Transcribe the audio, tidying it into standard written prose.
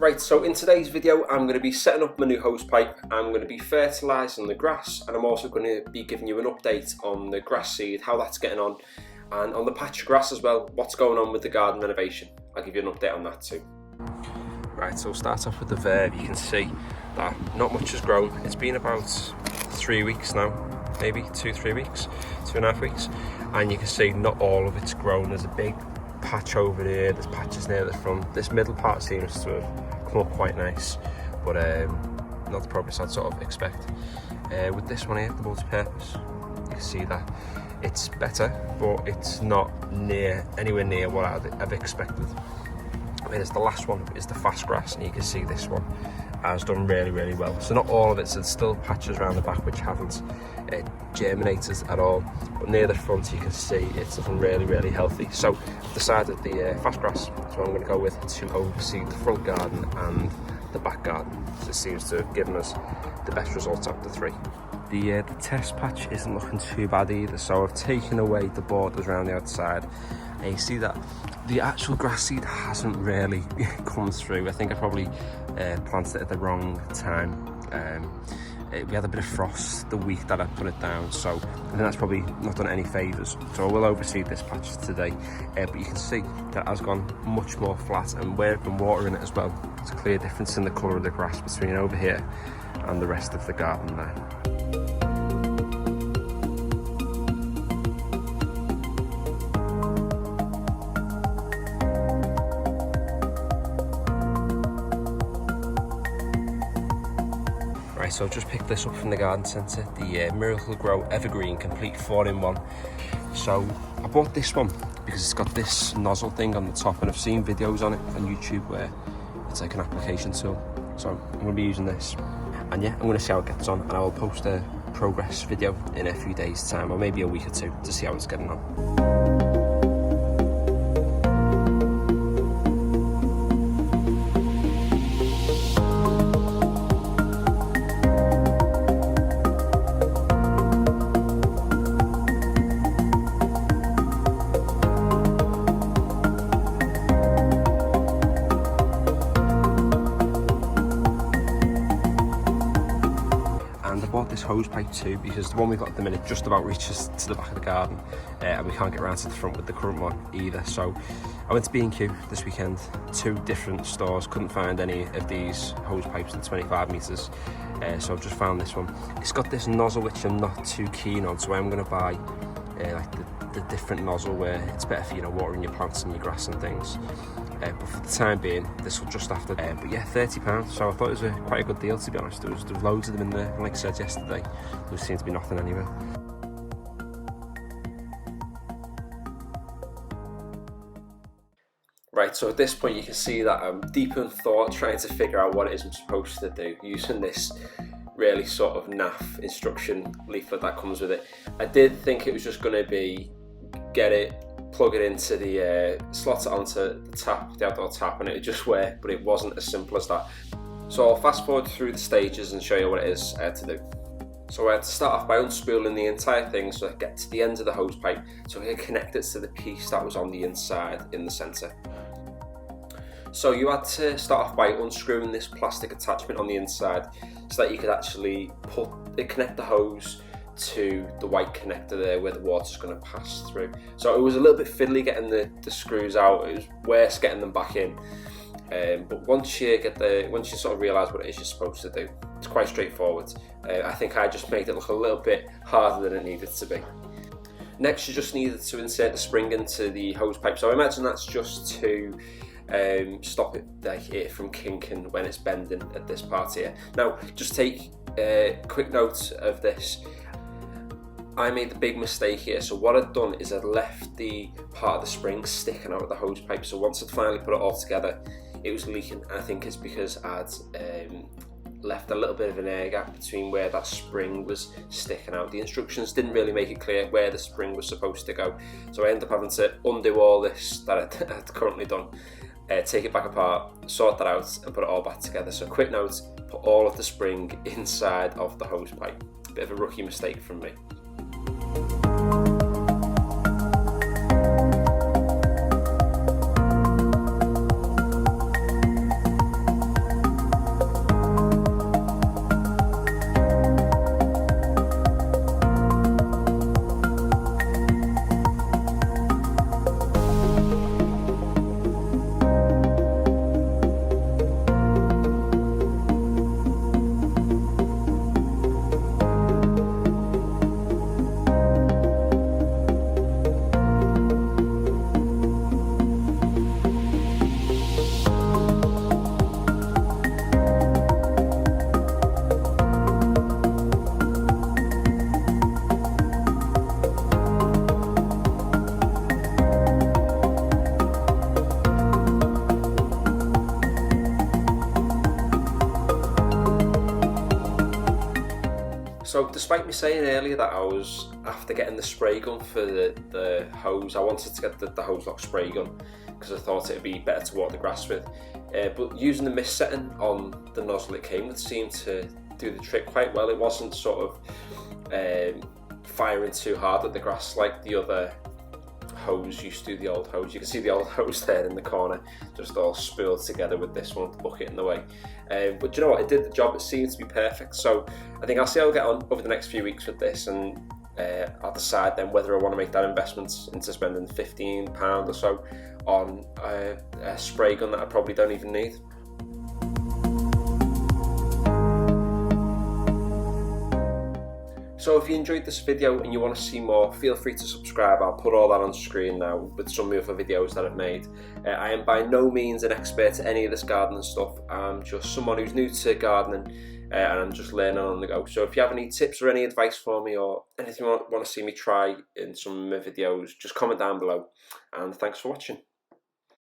Right, so in today's video I'm going to be setting up my new hosepipe, I'm going to be fertilising the grass, and I'm also going to be giving you an update on the grass seed, how that's getting on, and on the patch of grass as well, what's going on with the garden renovation. I'll give you an update on that too. Right, so we'll start off with the verb. You can see that not much has grown. It's been about 3 weeks now, maybe 2-3 weeks, 2.5 weeks, and you can see not all of it's grown. There's a big patch over there, there's patches near the front. This middle part seems to have come up quite nice, but not the progress I'd sort of expect. With this one here, the multi-purpose, you can see that it's better, but it's not anywhere near what I've expected. Whereas the last one is the fast grass, and you can see this one has done really well. So not all of it, so there's still patches around the back which haven't germinated at all, but near the front you can see it's looking really healthy. So I've decided the fast grass, so I'm going to go with to oversee the front garden and the back garden. So it seems to have given us the best results out of the three. The test patch isn't looking too bad either, so I've taken away the borders around the outside, and you see that the actual grass seed hasn't really come through. I think I probably planted it at the wrong time. We had a bit of frost the week that I put it down, so I think that's probably not done any favours. So I will oversee this patch today, but you can see that it has gone much more flat, and where I've been watering it as well, there's a clear difference in the colour of the grass between over here and the rest of the garden there. Right, so I've just picked this up from the garden centre, the Miracle-Gro EverGreen Complete 4-in-1. So I bought this one because it's got this nozzle thing on the top, and I've seen videos on it on YouTube where it's like an application tool. So I'm going to be using this, and yeah, I'm going to see how it gets on, and I will post a progress video in a few days' time, or maybe a week or two, to see how it's getting on. This hose pipe too, because the one we've got at the minute just about reaches to the back of the garden, and we can't get around to the front with the current one either. So I went to B&Q this weekend, 2 different stores, couldn't find any of these hose pipes in 25 metres, so I've just found this one. It's got this nozzle which I'm not too keen on, so I'm going to buy like the different nozzle where it's better for, you know, watering your plants and your grass and things. But for the time being, this will just have to, but yeah, £30, so I thought it was quite a good deal, to be honest. There was loads of them in there, and like I said yesterday, there seemed to be nothing anywhere. Right, so at this point you can see that I'm deep in thought, trying to figure out what it is I'm supposed to do using this really sort of naff instruction leaflet that comes with it. I did think it was just going to be plug it into the, slot it onto the tap, the outdoor tap, and it would just work, but it wasn't as simple as that. So I'll fast forward through the stages and show you what it is to do. So I had to start off by unspooling the entire thing so I get to the end of the hose pipe, so I can connect it to the piece that was on the inside in the centre. So you had to start off by unscrewing this plastic attachment on the inside so that you could actually connect the hose to the white connector there where the water's going to pass through. So it was a little bit fiddly getting the screws out. It was worse getting them back in. But once you sort of realise what it is you're supposed to do, it's quite straightforward. I think I just made it look a little bit harder than it needed to be. Next, you just needed to insert the spring into the hose pipe. So I imagine that's just to stop it from kinking when it's bending at this part here. Now, just take a quick note of this. I made the big mistake here. So what I'd done is I'd left the part of the spring sticking out of the hose pipe. So once I'd finally put it all together, it was leaking. I think it's because I'd left a little bit of an air gap between where that spring was sticking out. The instructions didn't really make it clear where the spring was supposed to go. So I ended up having to undo all this that I'd currently done, take it back apart, sort that out, and put it all back together. So quick note, put all of the spring inside of the hose pipe. Bit of a rookie mistake from me. So despite me saying earlier that I was after getting the spray gun for the hose, I wanted to get the Hozelock spray gun because I thought it would be better to water the grass with. But using the mist setting on the nozzle it came with seemed to do the trick quite well. It wasn't sort of firing too hard at the grass like the other hose used to, the old hose. You can see the old hose there in the corner, just all spooled together with this one with the bucket in the way. But do you know what? It did the job. It seemed to be perfect. So I think I'll see how I get on over the next few weeks with this, and I'll decide then whether I want to make that investment into spending £15 or so on a spray gun that I probably don't even need. So if you enjoyed this video and you want to see more, feel free to subscribe. I'll put all that on screen now with some of the other videos that I've made. I am by no means an expert at any of this gardening stuff. I'm just someone who's new to gardening and I'm just learning on the go. So if you have any tips or any advice for me or anything you want to see me try in some of my videos, just comment down below. And thanks for watching.